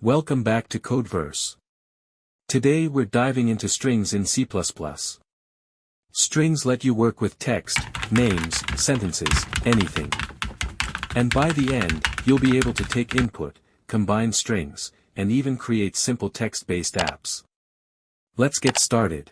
Welcome back to Codeverse. Today we're diving into strings in C++. Strings let you work with text, names, sentences, anything. And by the end, you'll be able to take input, combine strings, and even create simple text-based apps. Let's get started.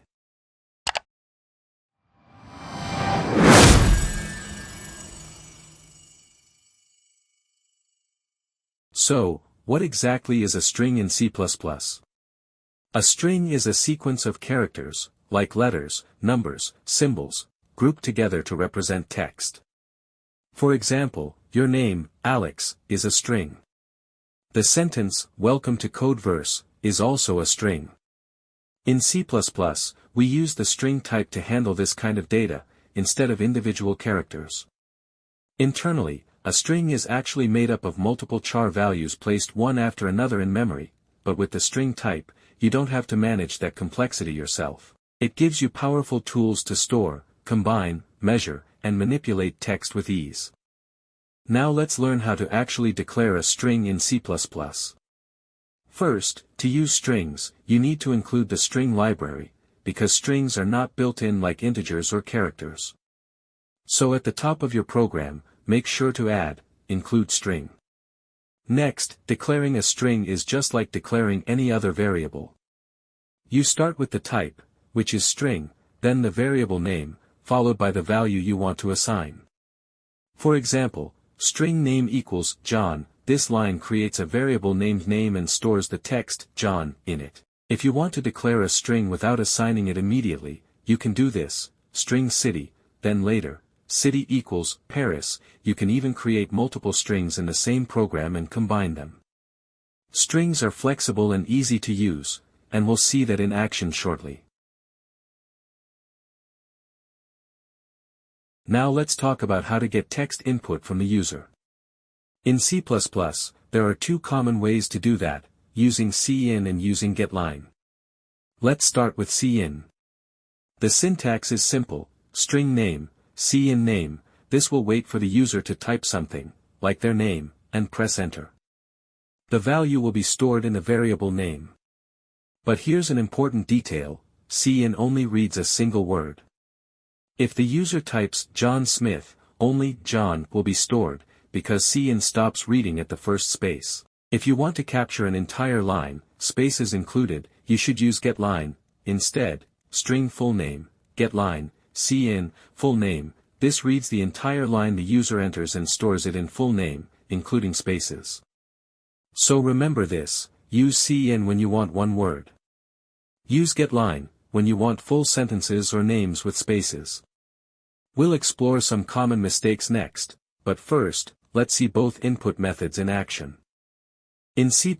So, what exactly is a string in C++? A string is a sequence of characters, like letters, numbers, symbols, grouped together to represent text. For example, your name, Alex, is a string. The sentence, "Welcome to Codeverse," is also a string. In C++, we use the string type to handle this kind of data, instead of individual characters. Internally, a string is actually made up of multiple char values placed one after another in memory, but with the string type, you don't have to manage that complexity yourself. It gives you powerful tools to store, combine, measure, and manipulate text with ease. Now let's learn how to actually declare a string in C++. First, to use strings, you need to include the string library, because strings are not built in like integers or characters. So at the top of your program, make sure to add, include string. Next, declaring a string is just like declaring any other variable. You start with the type, which is string, then the variable name, followed by the value you want to assign. For example, string name equals John, this line creates a variable named name and stores the text, John, in it. If you want to declare a string without assigning it immediately, you can do this, string city, then later, city equals Paris. You can even create multiple strings in the same program and combine them. Strings are flexible and easy to use, and we'll see that in action shortly. Now let's talk about how to get text input from the user. In C++, there are two common ways to do that, using cin and using getline. Let's start with cin. The syntax is simple, string name, cin name. This will wait for the user to type something, like their name, and press enter. The value will be stored in the variable name. But here's an important detail, cin only reads a single word. If the user types John Smith, only John will be stored, because cin stops reading at the first space. If you want to capture an entire line, spaces included, you should use getline. Instead, string full name, getline, cin, full name. This reads the entire line the user enters and stores it in full name, including spaces. So remember this, use cin when you want one word. Use getline when you want full sentences or names with spaces. We'll explore some common mistakes next, but first, let's see both input methods in action. In C++,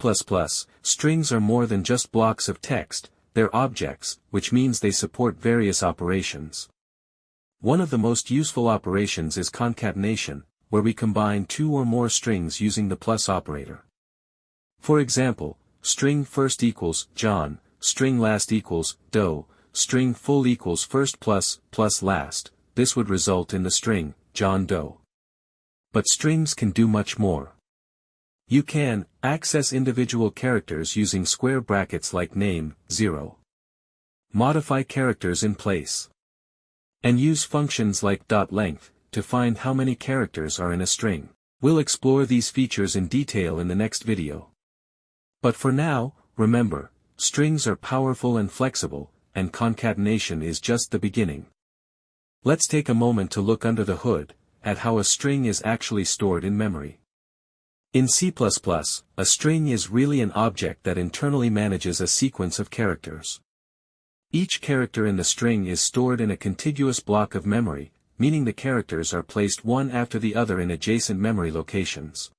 strings are more than just blocks of text, they're objects, which means they support various operations. One of the most useful operations is concatenation, where we combine two or more strings using the plus operator. For example, string first equals John, string last equals Doe, string full equals first plus last. This would result in the string, John Doe. But strings can do much more. You can access individual characters using square brackets like name, 0. Modify characters in place. And use functions like .length, to find how many characters are in a string. We'll explore these features in detail in the next video. But for now, remember, strings are powerful and flexible, and concatenation is just the beginning. Let's take a moment to look under the hood, at how a string is actually stored in memory. In C++, a string is really an object that internally manages a sequence of characters. Each character in the string is stored in a contiguous block of memory, meaning the characters are placed one after the other in adjacent memory locations.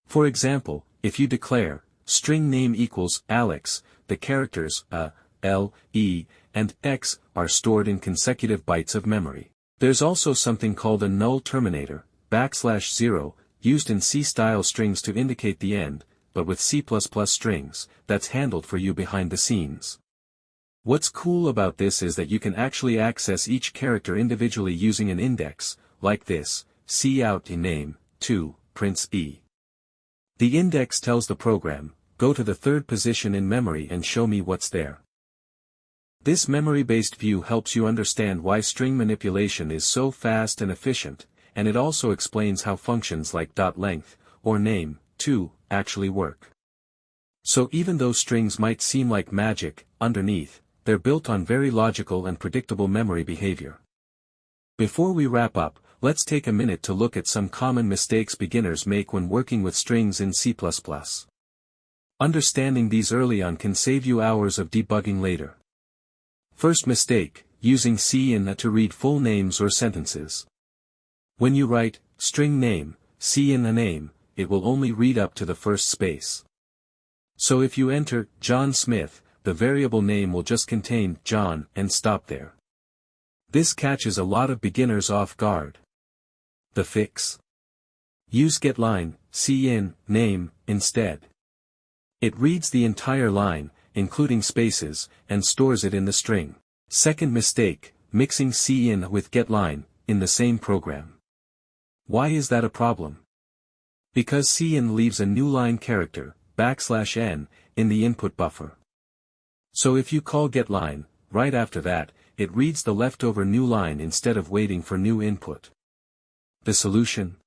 For example, if you declare, string name equals Alex, the characters a, l, e, and x are stored in consecutive bytes of memory. There's also something called a null terminator, \0, used in C-style strings to indicate the end, but with C++ strings, that's handled for you behind the scenes. What's cool about this is that you can actually access each character individually using an index, like this, cout in name, 2, prints e. The index tells the program, go to the third position in memory and show me what's there. This memory-based view helps you understand why string manipulation is so fast and efficient, and it also explains how functions like .length, or name, too, actually work. So even though strings might seem like magic, underneath, they're built on very logical and predictable memory behavior. Before we wrap up, let's take a minute to look at some common mistakes beginners make when working with strings in C++. Understanding these early on can save you hours of debugging later. First mistake, using cin to read full names or sentences. When you write, string name, cin a name, it will only read up to the first space. So if you enter, John Smith, the variable name will just contain John and stop there. This catches a lot of beginners off guard. The fix? Use getline, cin, name, instead. It reads the entire line, including spaces, and stores it in the string. Second mistake, mixing cin with getline, in the same program. Why is that a problem? Because cin leaves a new line character, \n, in the input buffer. So if you call getline, right after that, it reads the leftover new line instead of waiting for new input. The solution?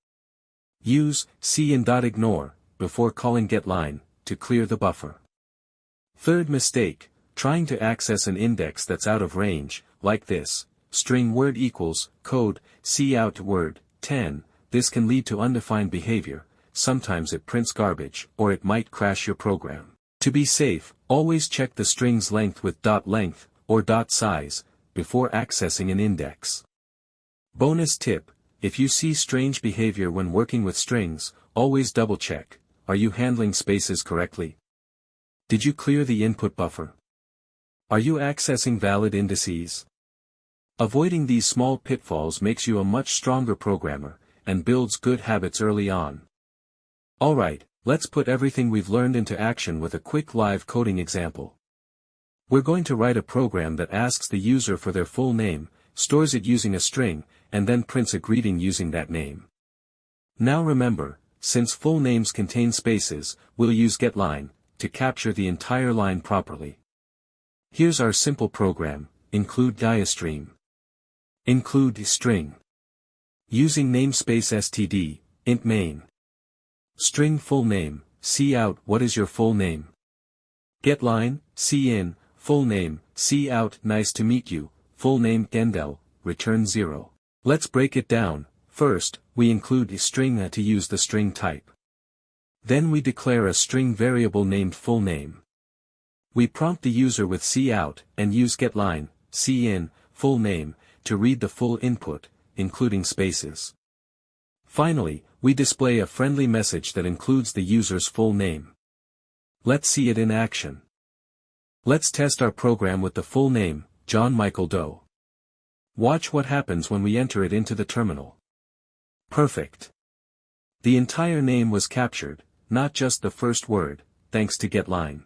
Use cin.ignore, before calling getline, to clear the buffer. Third mistake, trying to access an index that's out of range, like this, string word equals, code, cout word, 10, this can lead to undefined behavior, sometimes it prints garbage, or it might crash your program. To be safe, always check the string's length with .length, or .size, before accessing an index. Bonus tip, if you see strange behavior when working with strings, always double-check, are you handling spaces correctly? Did you clear the input buffer? Are you accessing valid indices? Avoiding these small pitfalls makes you a much stronger programmer, and builds good habits early on. Alright, let's put everything we've learned into action with a quick live coding example. We're going to write a program that asks the user for their full name, stores it using a string, and then prints a greeting using that name. Now remember, since full names contain spaces, we'll use getline, to capture the entire line properly. Here's our simple program, include diastream. Include string. Using namespace std, int main. String full name, cout what is your full name? Getline, cin, full name, cout nice to meet you, full name Gendel, return 0. Let's break it down. First, we include a string to use the string type. Then we declare a string variable named full name. We prompt the user with cout, and use getline, cin, full name, to read the full input, including spaces. Finally, we display a friendly message that includes the user's full name. Let's see it in action. Let's test our program with the full name, John Michael Doe. Watch what happens when we enter it into the terminal. Perfect. The entire name was captured, not just the first word, thanks to getline.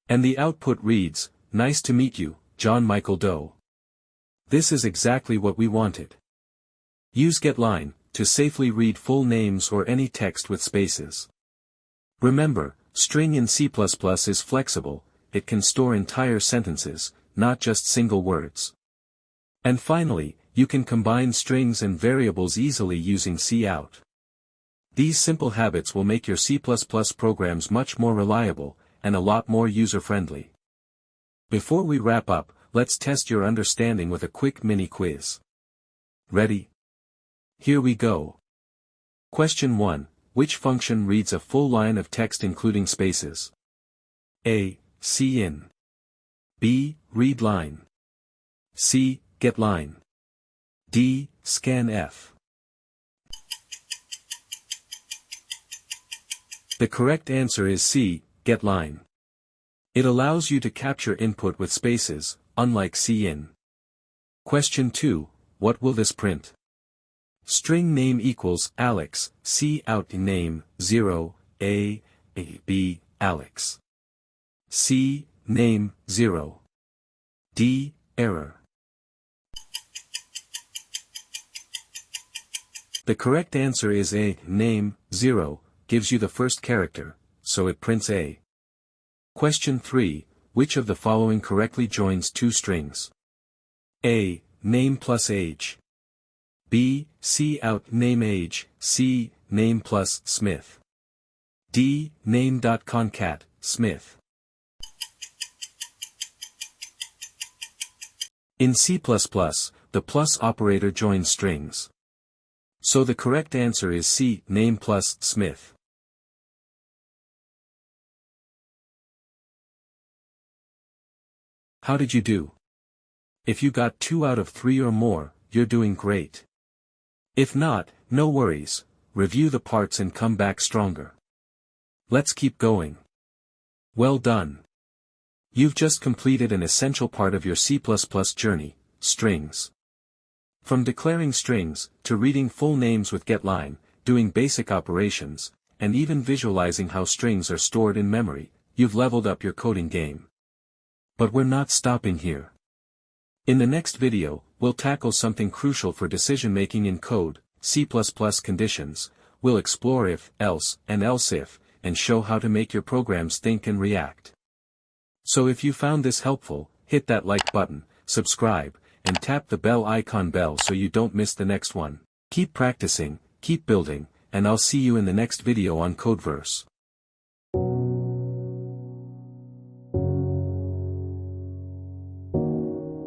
And the output reads, nice to meet you, John Michael Doe. This is exactly what we wanted. Use getline, to safely read full names or any text with spaces. Remember, string in C++ is flexible, it can store entire sentences, not just single words. And finally, you can combine strings and variables easily using cout. These simple habits will make your C++ programs much more reliable, and a lot more user-friendly. Before we wrap up, let's test your understanding with a quick mini quiz. Ready? Here we go. Question 1. Which function reads a full line of text including spaces? A. Cin. B. Read line. C. Get line. D. Scanf. The correct answer is C. Get line. It allows you to capture input with spaces, unlike cin. Question 2. What will this print? String name equals Alex, cout name, 0, A, B, Alex. C, name, 0. D, error. The correct answer is A, name, 0, gives you the first character, so it prints A. Question 3, which of the following correctly joins two strings? A. Name plus age. B. C out name age, C. Name plus Smith. D. Name.concat, Smith. In C++, the plus operator joins strings. So the correct answer is C. Name plus Smith. How did you do? If you got 2 out of 3 or more, you're doing great. If not, no worries, review the parts and come back stronger. Let's keep going. Well done. You've just completed an essential part of your C++ journey, strings. From declaring strings, to reading full names with getline, doing basic operations, and even visualizing how strings are stored in memory, you've leveled up your coding game. But we're not stopping here. In the next video, we'll tackle something crucial for decision-making in code, C++ conditions. We'll explore if, else, and else if, and show how to make your programs think and react. So if you found this helpful, hit that like button, subscribe, and tap the bell icon so you don't miss the next one. Keep practicing, keep building, and I'll see you in the next video on Codeverse.